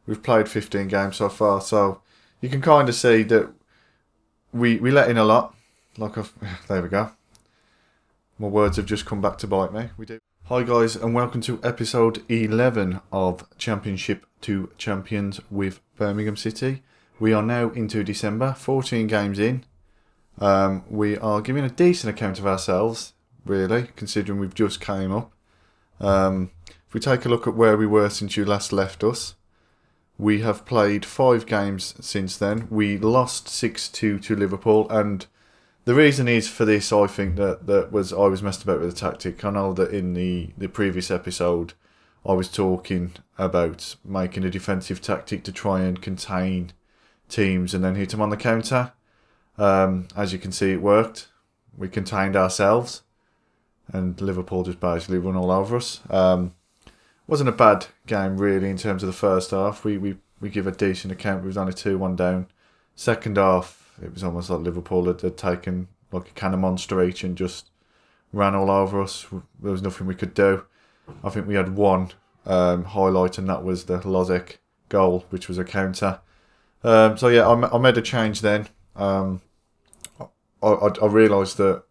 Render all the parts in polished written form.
We've played 15 games so far, so you can kind of see that we let in a lot. There we go. My words have just come back to bite me. We do. Hi guys, and welcome to episode 11 of Championship to Champions with Birmingham City. We are now into December, 14 games in. We are giving a decent account of ourselves, really, considering we've just came up. If we take a look at where we were since you last left us, we have played 5 games since then. We lost 6-2 to Liverpool, and the reason is for this, I think, I was messed about with the tactic. I know that in the previous episode, I was talking about making a defensive tactic to try and contain teams and then hit them on the counter. As you can see, it worked. We contained ourselves, and Liverpool just basically run all over us. Wasn't a bad game really in terms of the first half. We give a decent account. We was only 2-1 down. Second half, it was almost like Liverpool had taken like a can of Monster each and just ran all over us. There was nothing we could do. I think we had one highlight, and that was the Lozek goal, which was a counter. So yeah, I made a change then. I realised that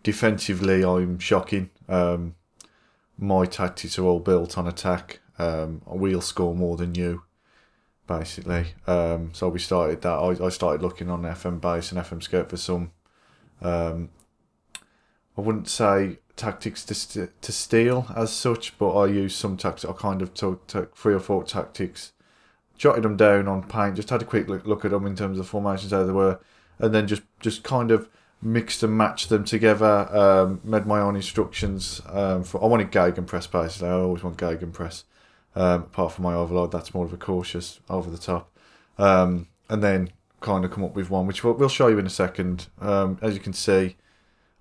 defensively I'm shocking. My tactics are all built on attack. We'll score more than you, basically. So we started that. I started looking on FM Base and FM Scout for some, I wouldn't say tactics to steal as such, but I used some tactics. I kind of took 3 or 4 tactics, jotted them down on paint, just had a quick look at them in terms of formations, how they were, and then just kind of mixed and matched them together, made my own instructions. I wanted gegenpress basically. I always want gegenpress. Apart from my overload, that's more of a cautious over the top. And then kind of come up with one, which we'll show you in a second. As you can see,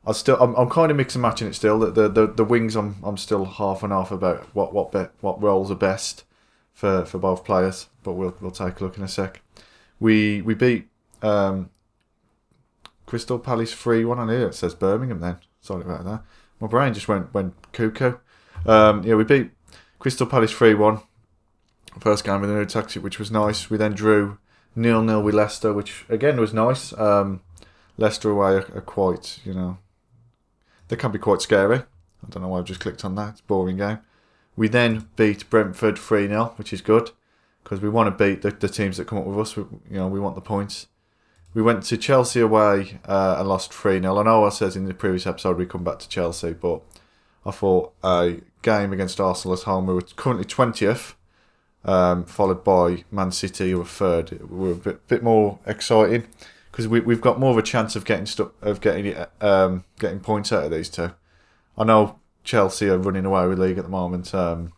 I'm kind of mixing and matching it still. The wings, I'm still half and half about what roles are best for both players. But we'll take a look in a sec. We beat Crystal Palace 3-1 on here. It says Birmingham then. Sorry about that. My brain just went cuckoo. We beat Crystal Palace 3-1. First game with a new tactic, which was nice. We then drew 0-0 with Leicester, which again was nice. Leicester away are quite, they can be quite scary. I don't know why I've just clicked on that. It's a boring game. We then beat Brentford 3-0, which is good, because we want to beat the teams that come up with us. We want the points. We went to Chelsea away and lost 3-0. I know I said in the previous episode we come back to Chelsea, but I thought a game against Arsenal at home, we were currently 20th, followed by Man City, who were 3rd. We were a bit more exciting because we've got more of a chance of getting points out of these two. I know Chelsea are running away with the league at the moment, so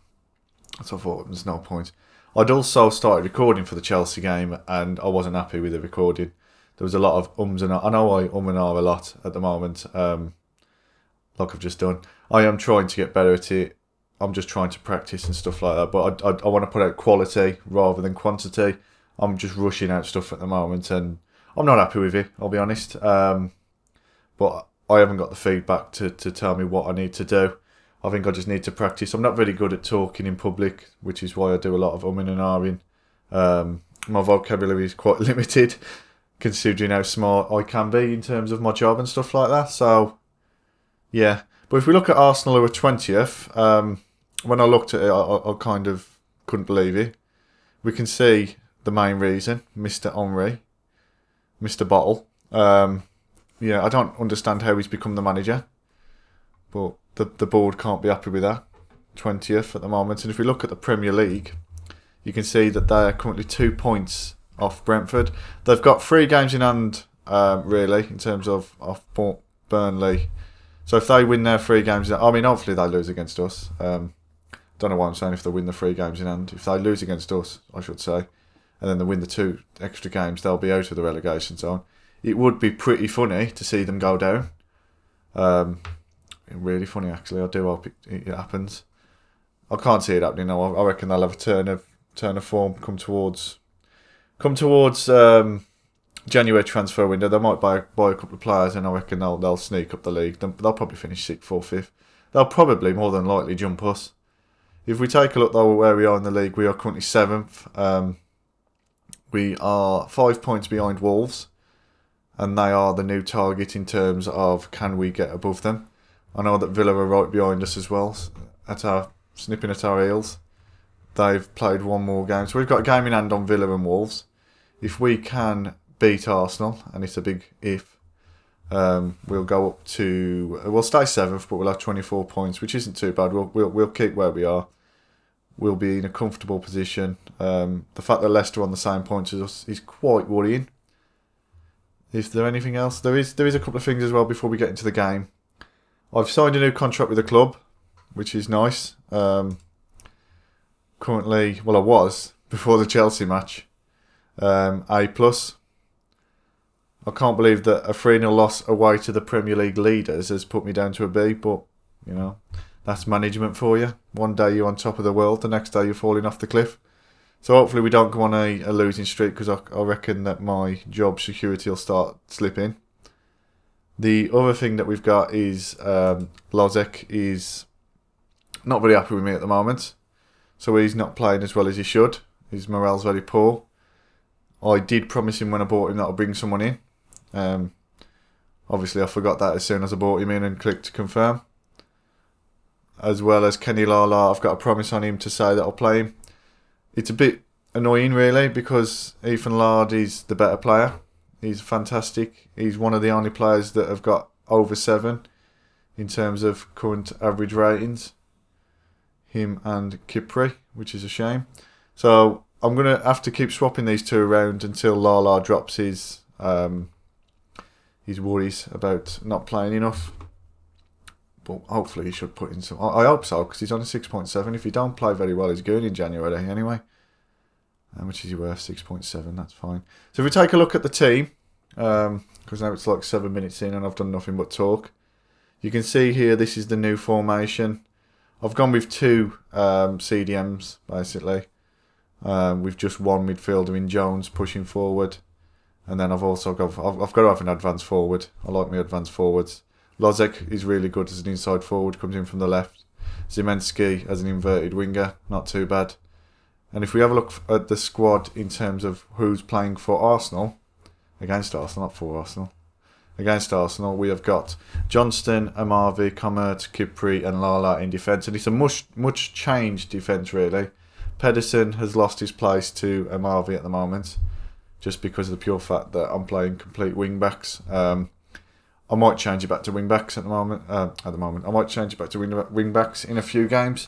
I thought there's no point. I'd also started recording for the Chelsea game, and I wasn't happy with the recording. There was a lot of ums and ahs. I know I and ah a lot at the moment, like I've just done. I am trying to get better at it. I'm just trying to practice and stuff like that. But I want to put out quality rather than quantity. I'm just rushing out stuff at the moment, and I'm not happy with it, I'll be honest. But I haven't got the feedback to tell me what I need to do. I think I just need to practice. I'm not very good at talking in public, which is why I do a lot of umming and ahhing. My vocabulary is quite limited, considering how smart I can be in terms of my job and stuff like that. So, yeah. But if we look at Arsenal, who are 20th, when I looked at it, I kind of couldn't believe it. We can see the main reason, Mr. Henry, Mr. Bottle. I don't understand how he's become the manager, but the board can't be happy with that. 20th at the moment. And if we look at the Premier League, you can see that they're currently 2 points off Brentford. They've got 3 games in hand, really, in terms of Burnley. So if they win their 3 games, hopefully they lose against us. Don't know why I'm saying if they win the 3 games in hand. If they lose against us, I should say, and then they win the 2 extra games, they'll be out of the relegation zone. It would be pretty funny to see them go down. Really funny, actually. I do hope it happens. I can't see it happening now. I reckon they'll have a turn of form come towards January transfer window. They might buy a couple of players, and I reckon they'll sneak up the league. They'll probably finish 6th or 5th. They'll probably more than likely jump us. If we take a look though where we are in the league, we are currently 7th. We are 5 points behind Wolves, and they are the new target in terms of can we get above them. I know that Villa are right behind us as well, snipping at our heels. They've played one more game, so we've got a game in hand on Villa and Wolves. If we can beat Arsenal, and it's a big if, we'll go up to... We'll stay 7th, but we'll have 24 points, which isn't too bad. We'll keep where we are. We'll be in a comfortable position. The fact that Leicester are on the same points as us is quite worrying. Is there anything else? There is a couple of things as well before we get into the game. I've signed a new contract with the club, which is nice. Currently, well, I was before the Chelsea match. A+. I can't believe that a 3-0 loss away to the Premier League leaders has put me down to a B, but, you know, that's management for you. One day you're on top of the world, the next day you're falling off the cliff. So hopefully we don't go on a losing streak, because I reckon that my job security will start slipping. The other thing that we've got is Lozek is not very happy with me at the moment. So he's not playing as well as he should. His morale's very poor. I did promise him when I bought him that I'll bring someone in. Obviously I forgot that as soon as I bought him in and clicked to confirm. As well as Kenny Lala, I've got a promise on him to say that I'll play him. It's a bit annoying really, because Ethan Laird is the better player. He's fantastic. He's one of the only players that have got over 7 in terms of current average ratings. Him and Kipri, which is a shame. So I'm going to have to keep swapping these two around until Lala drops his worries about not playing enough. But hopefully he should put in some... I hope so, because he's on a 6.7. If he don't play very well, he's going in January anyway. How much is he worth? 6.7, that's fine. So if we take a look at the team, because now it's like 7 minutes in and I've done nothing but talk. You can see here, this is the new formation. I've gone with 2 CDMs, basically. With just one midfielder in Jones pushing forward. And then I've also got... I've got to have an advanced forward. I like my advanced forwards. Lozek is really good as an inside forward, comes in from the left. Ziemensky as an inverted winger, not too bad. And if we have a look at the squad in terms of who's playing for Arsenal, against Arsenal, not for Arsenal, against Arsenal, we have got Johnston, Amavi, Comert, Kipri and Lala in defence. And it's a much changed defence, really. Pedersen has lost his place to Amavi at the moment, just because of the pure fact that I'm playing complete wing-backs. I might change it back to wing-backs at the moment. I might change it back to wing-backs in a few games.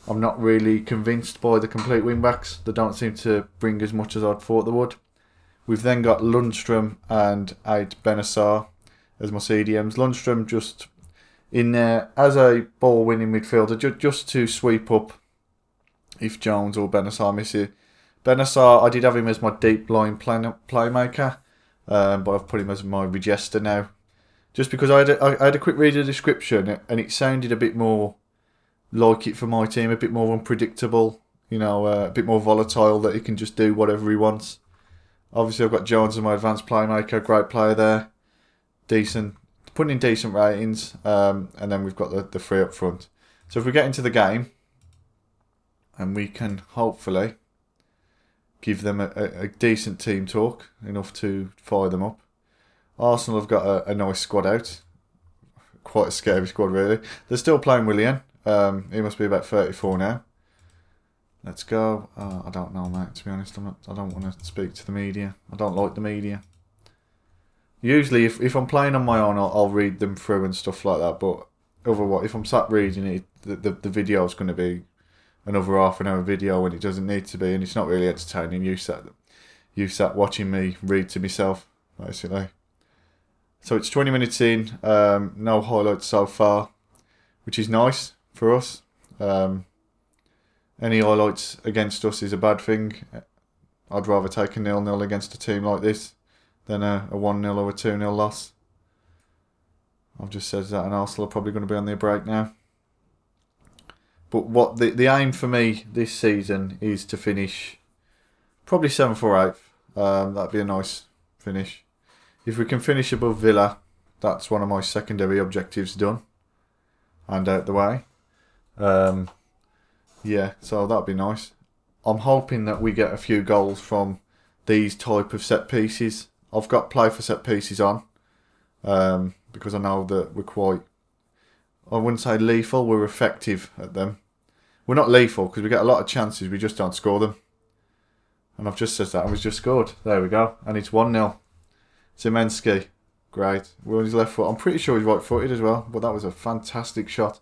I'm not really convinced by the complete wing-backs. They don't seem to bring as much as I'd thought they would. We've then got Lundstrom and Ait Benassar as my CDMs. Lundstrom just in there as a ball-winning midfielder, just to sweep up if Jones or Benassar miss it. Benassar, I did have him as my deep-line playmaker, but I've put him as my regester now. Just because I had a quick read of the description and it sounded a bit more like it for my team, a bit more unpredictable, you know, a bit more volatile, that he can just do whatever he wants. Obviously, I've got Jones as my advanced playmaker, great player there, decent, putting in decent ratings, and then we've got the 3 up front. So if we get into the game, and we can hopefully give them a decent team talk, enough to fire them up. Arsenal have got a nice squad out, quite a scary squad really. They're still playing Willian. He must be about 34 now. Let's go. I don't know, mate. To be honest, I don't want to speak to the media. I don't like the media. Usually, if I'm playing on my own, I'll read them through and stuff like that. But otherwise, if I'm sat reading it, the video is going to be another half an hour video when it doesn't need to be, and it's not really entertaining. You sat watching me read to myself, basically. So it's 20 minutes in. No highlights so far, which is nice for us. Any highlights against us is a bad thing. I'd rather take a 0-0 against a team like this than a 1-0 or a 2-0 loss. I've just said that, and Arsenal are probably going to be on their break now. But what the aim for me this season is to finish probably 7th or 8th. That'd be a nice finish. If we can finish above Villa, that's one of my secondary objectives done and out the way. Yeah, so that'd be nice. I'm hoping that we get a few goals from these type of set pieces. I've got play for set pieces on, because I know that we're quite, I wouldn't say lethal, we're effective at them. We're not lethal because we get a lot of chances, we just don't score them. And I've just said that and we've just scored. There we go. And it's 1-0. Zemensky. Great. We're on his left foot. I'm pretty sure he's right-footed as well, but that was a fantastic shot.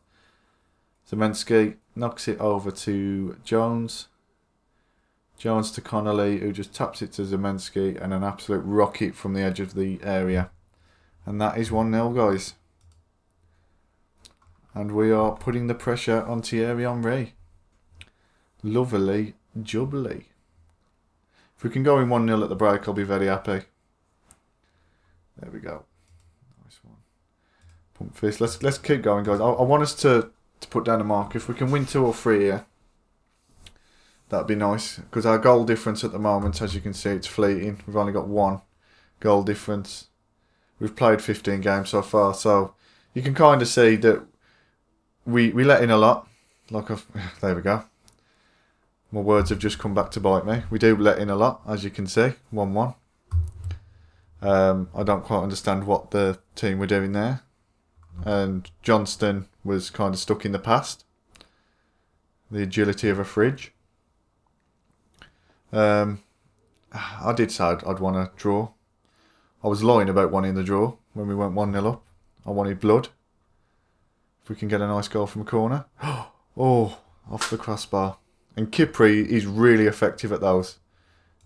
Zemensky knocks it over to Jones. Jones to Connolly, who just taps it to Zemensky, and an absolute rocket from the edge of the area. And that is 1-0, guys. And we are putting the pressure on Thierry Henry. Lovely jubbly. If we can go in 1-0 at the break, I'll be very happy. There we go. Nice one. Pump fist. Let's keep going, guys. I want us to put down a mark. If we can win 2 or 3 here, that'd be nice. Because our goal difference at the moment, as you can see, it's fleeting. We've only got 1 goal difference. We've played 15 games so far, so you can kind of see that we let in a lot. There we go. My words have just come back to bite me. We do let in a lot, as you can see. 1-1. I don't quite understand what the team were doing there. And Johnston was kind of stuck in the past. The agility of a fridge. I did say I'd want to draw. I was lying about wanting the draw when we went 1-0 up. I wanted blood. If we can get a nice goal from a corner. Oh, off the crossbar. And Kipri is really effective at those.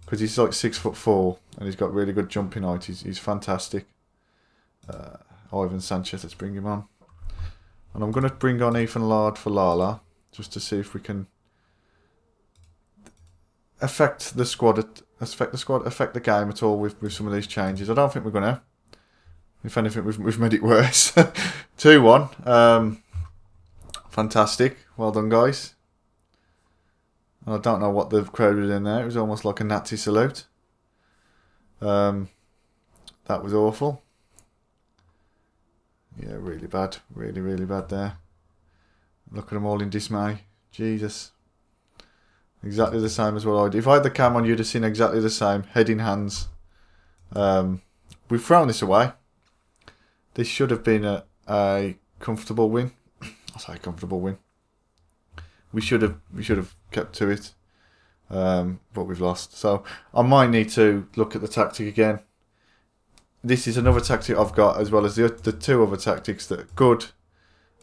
Because he's like 6'4" and he's got really good jumping height. He's fantastic. Ivan Sanchez, let's bring him on. And I'm going to bring on Ethan Lard for Lala. Just to see if we can affect the game at all with some of these changes. I don't think we're going to. If anything, we've made it worse. 2-1. Fantastic. Well done, guys. And I don't know what the crowd was in there. It was almost like a Nazi salute. That was awful. Yeah, really bad. Really, really bad there. Look at them all in dismay. Jesus. Exactly the same as what I did. If I had the cam on, you'd have seen exactly the same. Head in hands. We've thrown this away. This should have been a comfortable win. I say comfortable win. We should have kept to it, but we've lost. So I might need to look at the tactic again. This is another tactic I've got, as well as the 2 other tactics that are good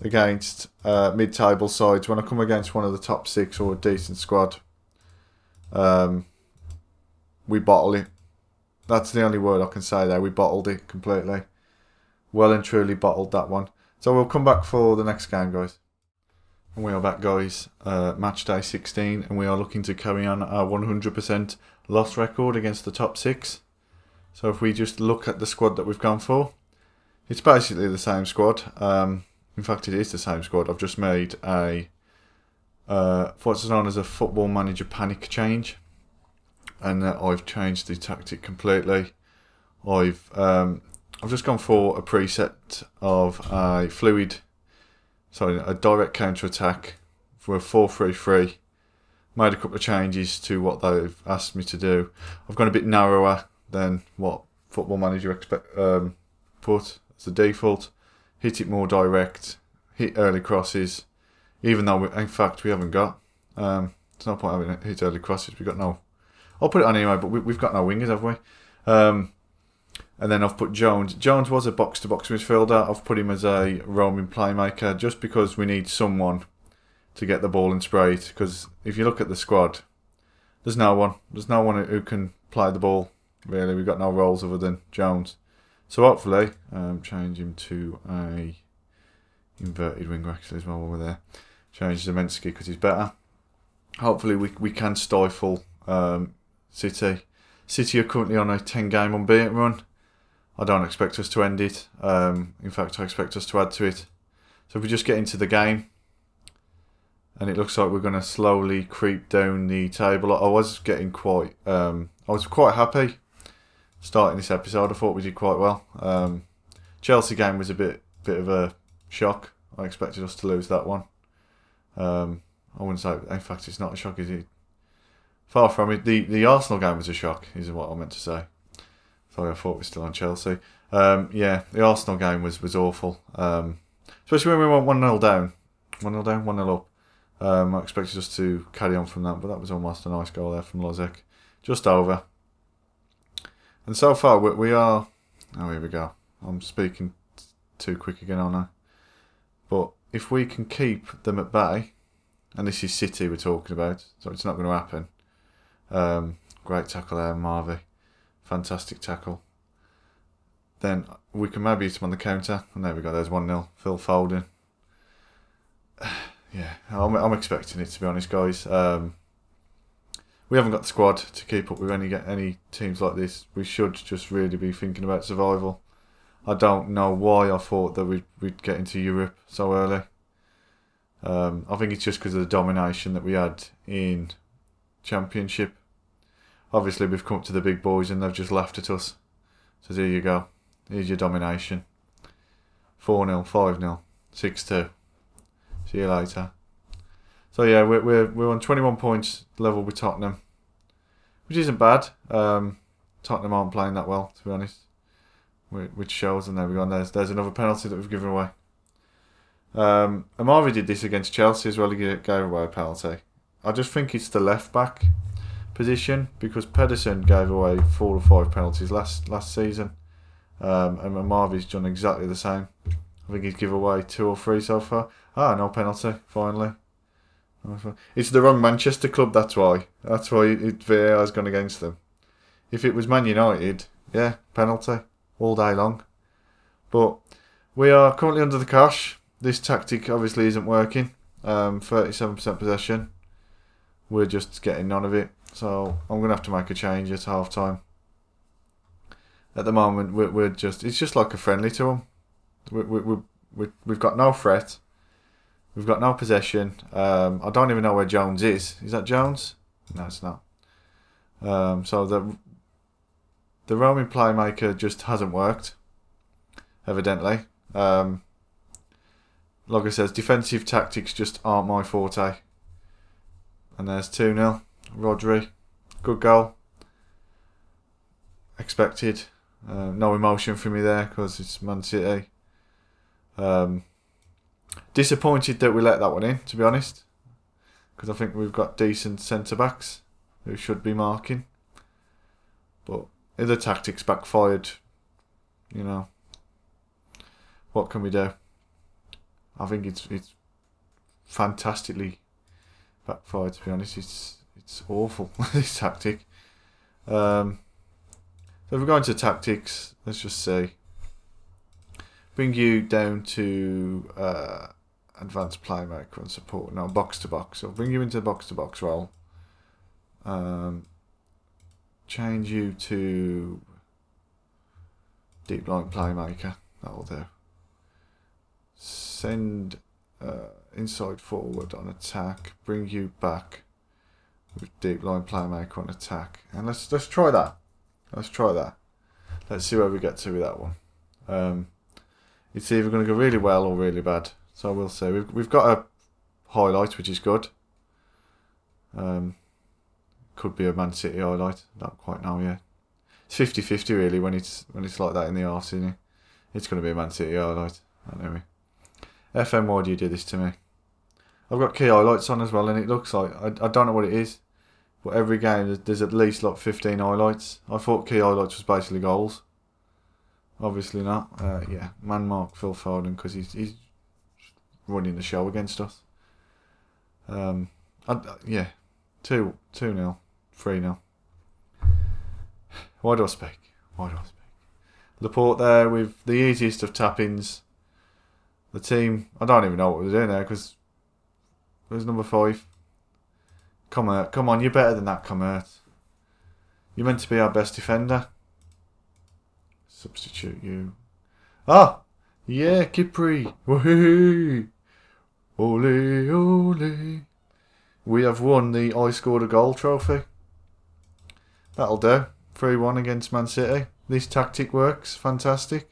against mid-table sides. When I come against one of the top 6 or a decent squad, we bottle it. That's the only word I can say there. We bottled it completely. Well and truly bottled that one. So we'll come back for the next game, guys. And we are back, guys. Match day 16, and we are looking to carry on our 100% loss record against the top 6. So if we just look at the squad that we've gone for, it's basically the same squad. In fact, it is the same squad. I've just made a what's known as a football manager panic change, and I've changed the tactic completely. I've just gone for a preset of a direct counter attack for a 4-3-3. Made a couple of changes to what they've asked me to do. I've gone a bit narrower than what Football Manager put as the default. Hit it more direct. Hit early crosses. Even though, in fact, we haven't got. There's no point having hit early crosses. We've got no. I'll put it on anyway, but we've got no wingers, have we? And then I've put Jones. Jones was a box-to-box midfielder. I've put him as a roaming playmaker just because we need someone to get the ball and spray it. Because if you look at the squad, there's no one. There's no one who can play the ball, really. We've got no roles other than Jones. So hopefully, change him to a inverted winger actually as well while we're there. Change Zemensky because he's better. Hopefully we can stifle City. City are currently on a 10-game unbeaten run. I don't expect us to end it. In fact, I expect us to add to it. So if we just get into the game, and it looks like we're going to slowly creep down the table. I was getting quite, I was quite happy starting this episode. I thought we did quite well. Chelsea game was a bit of a shock. I expected us to lose that one. I wouldn't say. In fact, it's not a shock, is it? Far from it. The Arsenal game was a shock, is what I meant to say. Sorry, I thought we were still on Chelsea. Yeah, the Arsenal game was awful. Especially when we went 1-0 down. 1-0 down, 1-0 up. I expected us to carry on from that, but that was almost a nice goal there from Lozek. Just over. And so far, we are... Oh, here we go. I'm speaking too quick again, aren't I? But if we can keep them at bay, and this is City we're talking about, so it's not going to happen. Great tackle there, Marvey. Fantastic tackle. Then we can maybe hit them on the counter. And there we go, there's 1-0. Phil Foden. Yeah, I'm expecting it, to be honest, guys. We haven't got the squad to keep up with any teams like this. We should just really be thinking about survival. I don't know why I thought that we'd get into Europe so early. I think it's just because of the domination that we had in Championship. Obviously, we've come up to the big boys and they've just laughed at us. So there you go. Here's your domination. 4-0, 5-0, 6-2. See you later. So yeah, we're on 21 points level with Tottenham, which isn't bad. Tottenham aren't playing that well, to be honest, which shows. And there we go. And there's another penalty that we've given away. Amari did this against Chelsea as well. He gave away a penalty. I just think it's the left back position because Pedersen gave away 4 or 5 penalties last season, and Amari's done exactly the same. I think he's given away 2 or 3 so far. No penalty, finally. It's the wrong Manchester club, that's why. That's why VAR's gone against them. If it was Man United, yeah, penalty all day long. But we are currently under the cosh. This tactic obviously isn't working. 37% possession. We're just getting none of it. So I'm going to have to make a change at half time. At the moment, we're just... It's just like a friendly to them. We've got no threat. We've got no possession. I don't even know where Jones is. Is that Jones? No, it's not. So the roaming playmaker just hasn't worked, evidently. Like I said, defensive tactics just aren't my forte. And there's 2-0. Rodri. Good goal. Expected. No emotion for me there because it's Man City. Disappointed that we let that one in, to be honest, because I think we've got decent centre-backs who should be marking. But if the tactics backfired, you know, what can we do? I think it's fantastically backfired, to be honest. It's awful, this tactic. So if we go into tactics, let's just see. Bring you down to advanced playmaker and support. No, box to box. So bring you into the box to box role. Change you to deep line playmaker. That'll do. Send inside forward on attack. Bring you back with deep line playmaker on attack. And let's try that. Let's try that. Let's see where we get to with that one. It's either going to go really well or really bad. So we'll see. We've got a highlight, which is good. Could be a Man City highlight. Don't quite know yet. It's 50-50 really when it's like that in the half season. It's going to be a Man City highlight. Anyway. FM, why do you do this to me? I've got key highlights on as well, and it looks like I don't know what it is, but every game there's at least like 15 highlights. I thought key highlights was basically goals. Obviously not. Yeah, man mark Phil Foden because he's running the show against us. Yeah, 2-0, 3-0. Why do I speak? Laporte there with the easiest of tap-ins. The team, I don't even know what we're doing there because there's number 5. Come on, you're better than that, Comert. You're meant to be our best defender. Substitute you. Yeah, Kipri. Woohoo! Ole, ole. We have won the I scored a goal trophy. That'll do. 3-1 against Man City. This tactic works. Fantastic.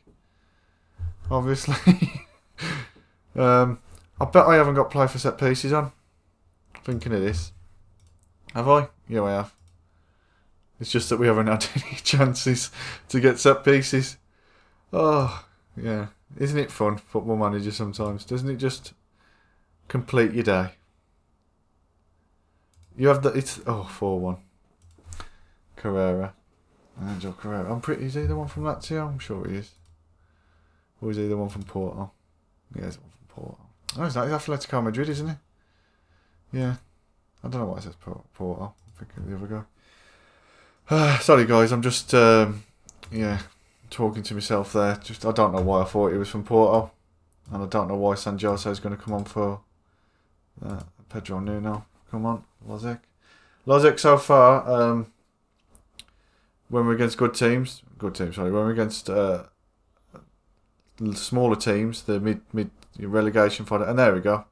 Obviously. I bet I haven't got play for set pieces on. thinking of this. Have I? Yeah, I have. It's just that we haven't had any chances to get set pieces. Oh, yeah. Isn't it fun, Football Manager, sometimes? Doesn't it just complete your day? You have it's 4-1. Carrera. Angel Carrera. Is he the one from Lazio? I'm sure he is. Or is he the one from Porto? Yeah, he's the one from Porto. Oh, he's Atletico Madrid, isn't he? Yeah. I don't know why it says Porto. I'm thinking of the other guy. Sorry guys, I'm just talking to myself there. I don't know why I thought he was from Porto. And I don't know why San Jose is going to come on for Pedro Nuno. Come on, Lozek. Lozek so far, when we're against when we're against smaller teams, the mid relegation fighter, and there we go,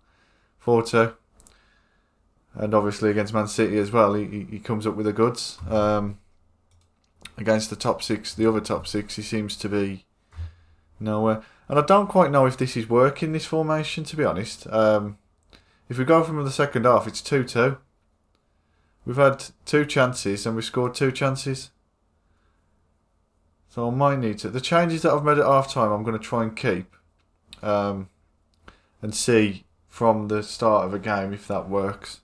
4-2. And obviously against Man City as well, he comes up with the goods. Against the top six, the other top six, he seems to be nowhere. And I don't quite know if this is working, this formation, to be honest. If we go from the second half, it's 2-2. We've had 2 chances and we scored 2 chances. So I might need to... The changes that I've made at half time, I'm going to try and keep. And see from the start of a game if that works.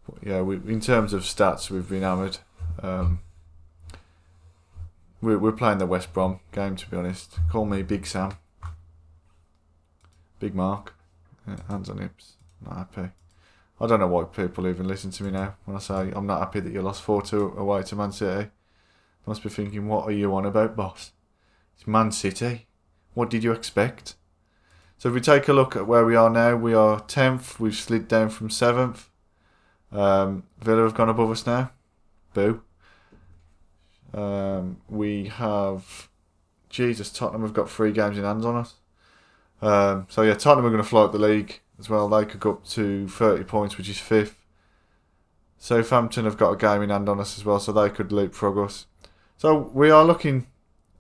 But yeah, in terms of stats, we've been hammered. We're playing the West Brom game, to be honest. Call me Big Sam. Big Mark. Yeah, hands on hips. Not happy. I don't know why people even listen to me now when I say I'm not happy that you lost 4-2 away to Man City. They must be thinking, what are you on about, boss? It's Man City. What did you expect? So if we take a look at where we are now, we are 10th. We've slid down from 7th. Villa have gone above us now. Boo. We have... Jesus, Tottenham have got 3 games in hand on us. So yeah, Tottenham are going to float the league as well. They could go up to 30 points, which is 5th. Southampton have got a game in hand on us as well, so they could leapfrog us. So we are looking...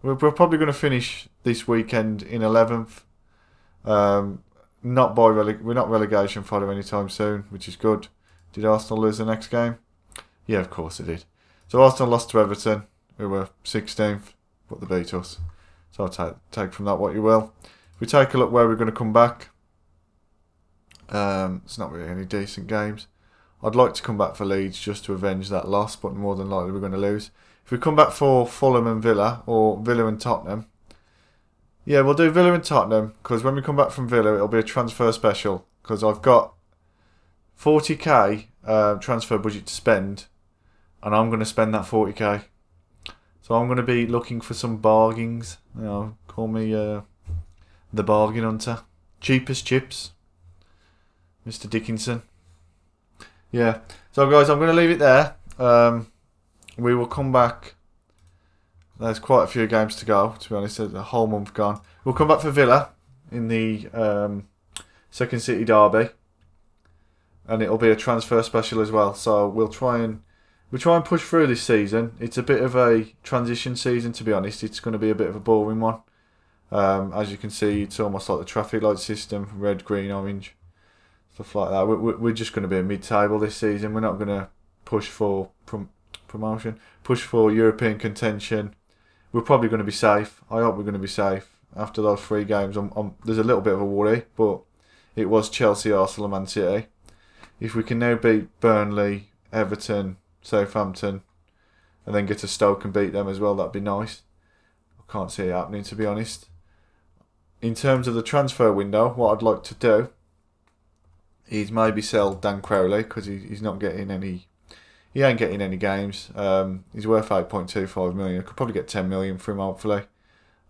We're probably going to finish this weekend in 11th. We're not relegation fodder anytime soon, which is good. Did Arsenal lose the next game? Yeah, of course they did. So Arsenal lost to Everton, who were 16th, but they beat us. So I'll take from that what you will. If we take a look where we're going to come back, it's not really any decent games. I'd like to come back for Leeds just to avenge that loss, but more than likely we're going to lose. If we come back for Fulham and Villa, or Villa and Tottenham, yeah, we'll do Villa and Tottenham, because when we come back from Villa, it'll be a transfer special, because I've got 40k transfer budget to spend, and I'm going to spend that 40k. So I'm going to be looking for some bargains. You know, call me the bargain hunter. Cheapest chips, Mr. Dickinson. Yeah. So guys, I'm going to leave it there. We will come back. There's quite a few games to go, to be honest. There's a whole month gone. We'll come back for Villa in the Second City derby, and it'll be a transfer special as well. So we'll try and push through this season. It's a bit of a transition season, to be honest. It's going to be a bit of a boring one. As you can see, it's almost like the traffic light system: red, green, orange, stuff like that. We're just going to be a mid-table this season. We're not going to push for promotion, push for European contention. We're probably going to be safe. I hope we're going to be safe after those 3 games. There's a little bit of a worry, but it was Chelsea, Arsenal and Man City. If we can now beat Burnley, Everton, Southampton, and then get to Stoke and beat them as well, that'd be nice. I can't see it happening, to be honest. In terms of the transfer window, what I'd like to do is maybe sell Dan Crowley, because he's not getting any... He ain't getting any games. He's worth 8.25 million. I could probably get 10 million for him, hopefully.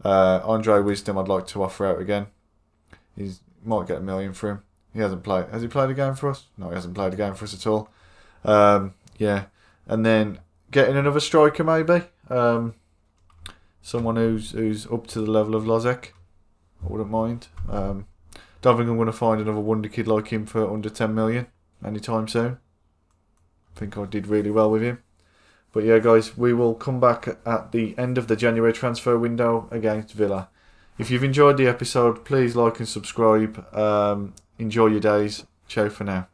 Andre Wisdom, I'd like to offer out again. He might get 1 million for him. He hasn't played. Has he played a game for us? No, he hasn't played a game for us at all. Yeah, and then getting another striker maybe. Someone who's up to the level of Lozek. I wouldn't mind. Don't think I'm going to find another wonder kid like him for under 10 million anytime soon. I think I did really well with him. But yeah, guys, we will come back at the end of the January transfer window against Villa. If you've enjoyed the episode, please like and subscribe. Enjoy your days. Ciao for now.